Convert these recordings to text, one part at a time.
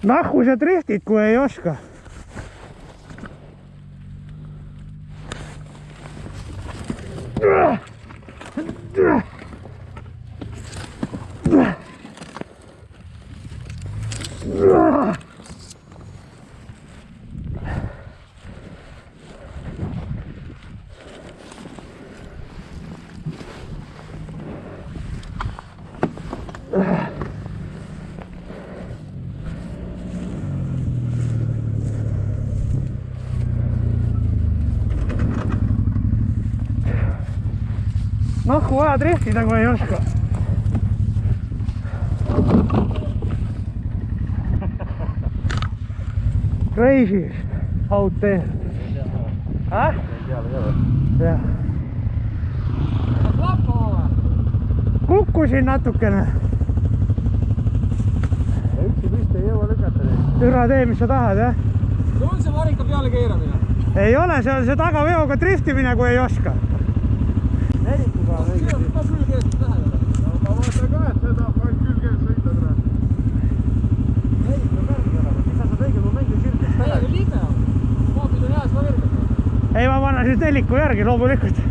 Nahku sa driftid, kui ei oska. Nahku vaja driftida, kui ei oska. Crazy out there. Jah? Jah. Kukkusin natukene. Üksi piste ei jõua lükata. Türa tee, mis sa tahad, jah? See on see varika peale keeramine. Ei ole, see on see tagaveoga driftimine, kui ei oska. Nelikuga on õige. Ma külgeest lähedale. Ma vaatan ka, et seda ainult külgeest sõita täna. Neliku kõrge olema, siis sa saad õige momendi külgest ära. Täiega liigne on. Maapid on heas, ma virgata. Ei, ma panen siis neliku järgi, loomulikult.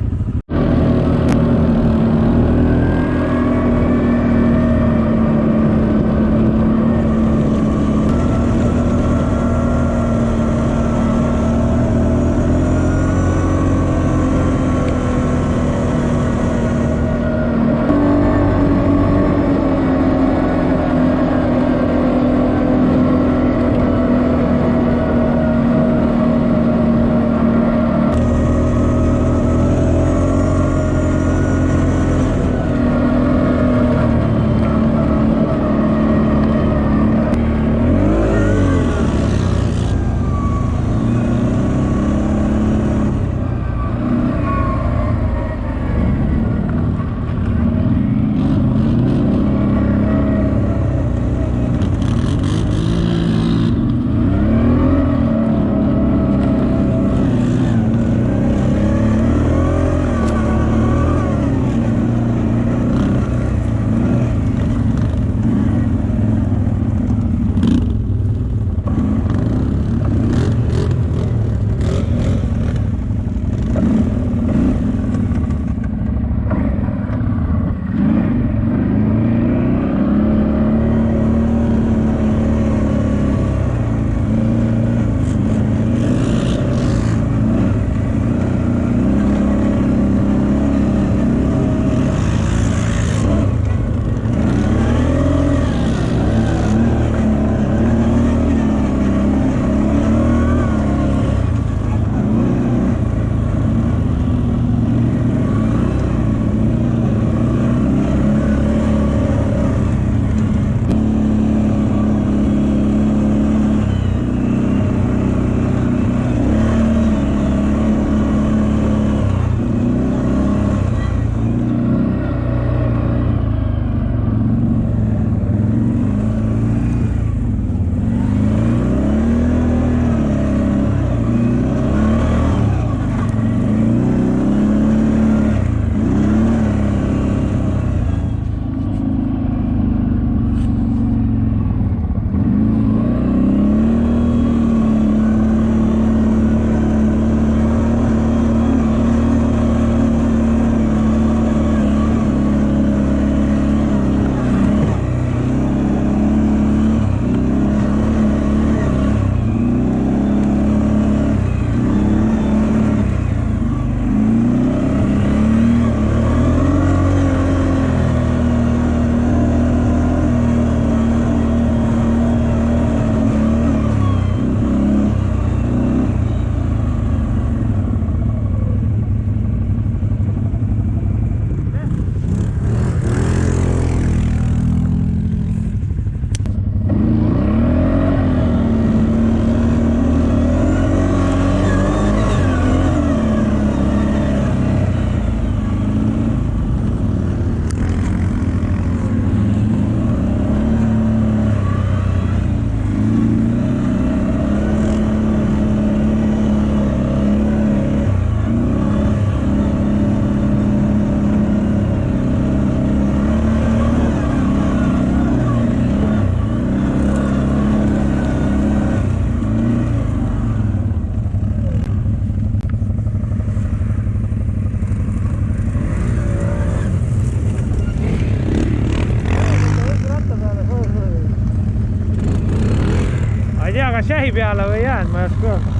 jäi peale või ei jäänud, ma ei oska öelda.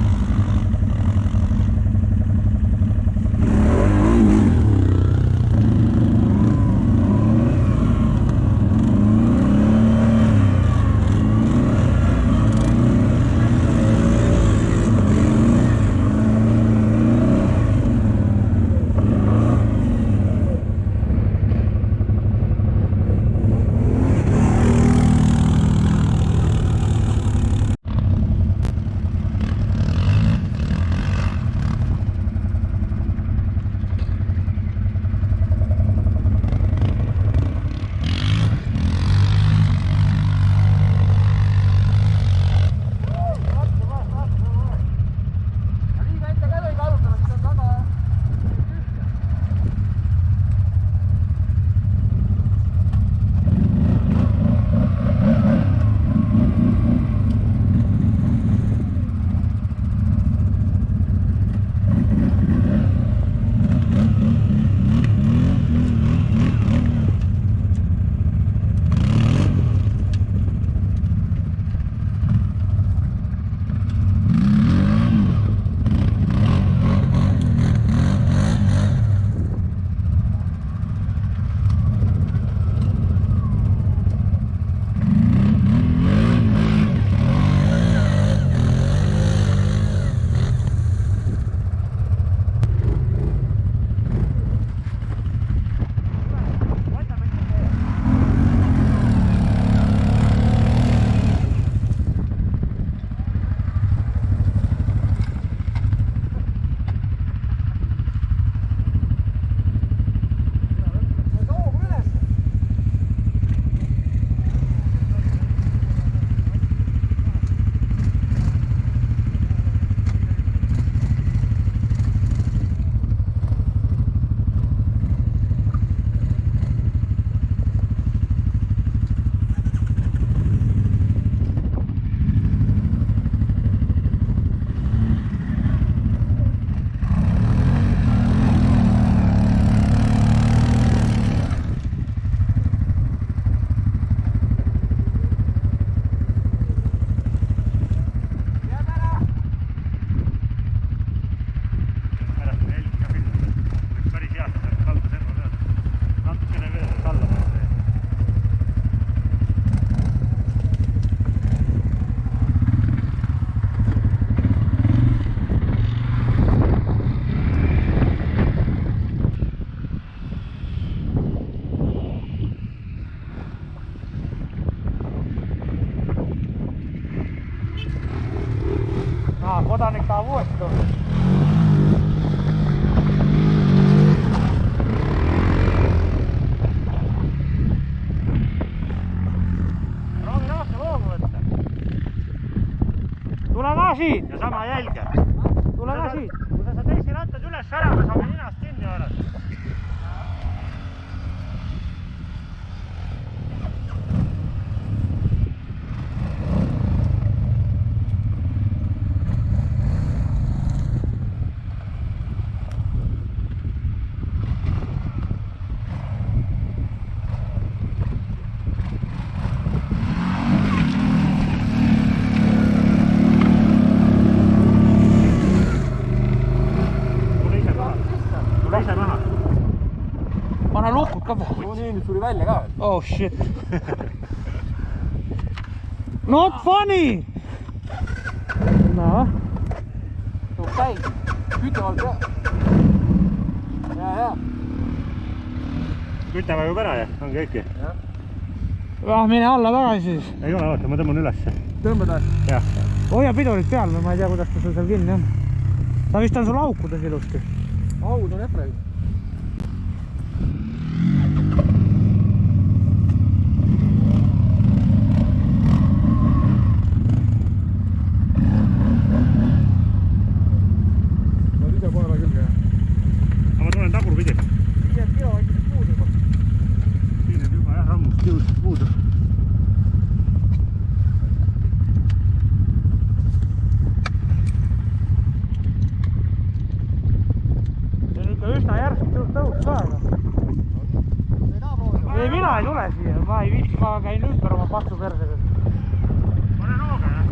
Kodanik tahab uuesti tulla. Proovi rohkem hoogu võtta. Tule ka siit. Ja sama jälge. Tule ka siit. Kui sa saad teisi rattad üles särama, saame ninast kinni võrrata. Pane lukud ka peale. No nii, nüüd tuli välja ka. Oh shit. Not funny! No. Tuub täis. Kütevald ka. Ja. Küte vajub ära ja on kõiki. Mine alla tagasi siis. Ei ole, oota, ma tõmban ülesse. Tõmbad või? Jah. Hoia pidurit peal või ma ei tea, kuidas ta sul seal kinni on. Ta vist on sul aukudes ilusti. Aud on efreid. Ei, mina ei tule siia, ma ei viitsi, ma käin ümber oma paksu persega. Pane nooga, jah?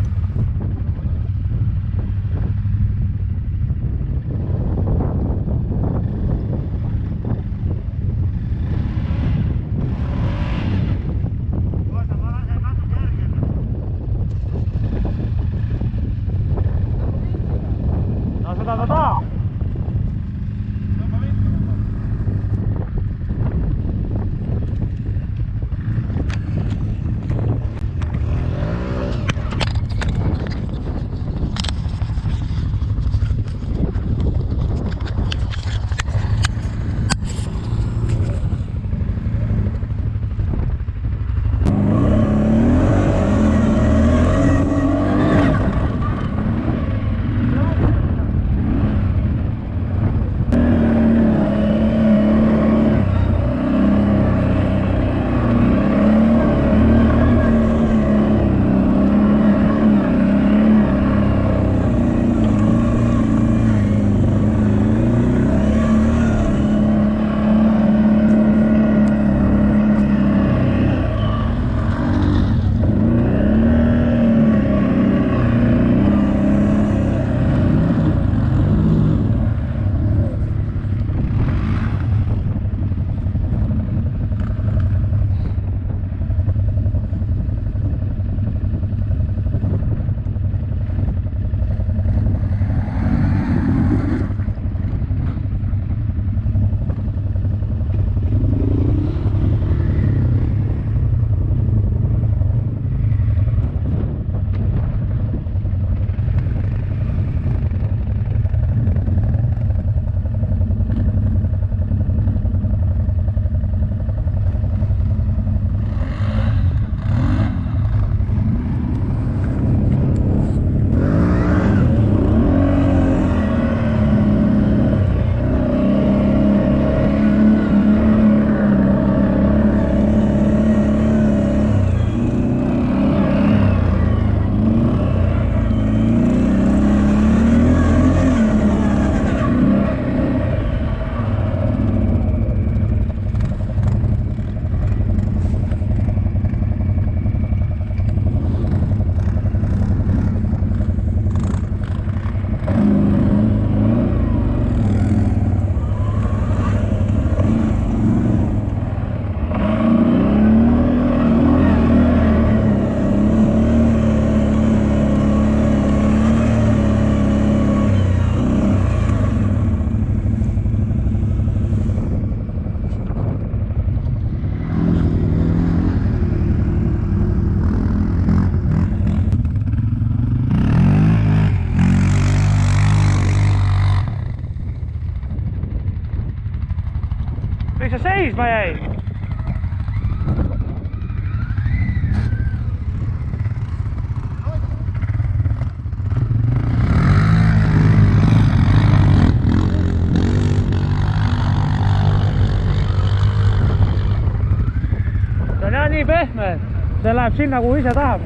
on jah nii pehme, et see läheb sinna, kuhu ise tahab.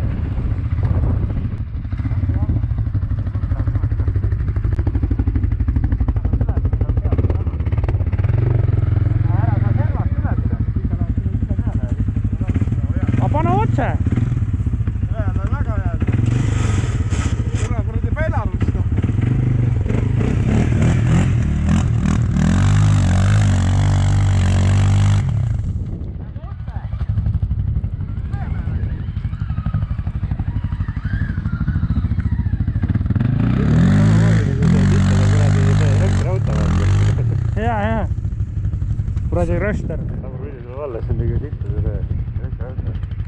aga pane otse. ja kuradi röster. Nagu võidi tuleb alla, see on tegelikult sitta.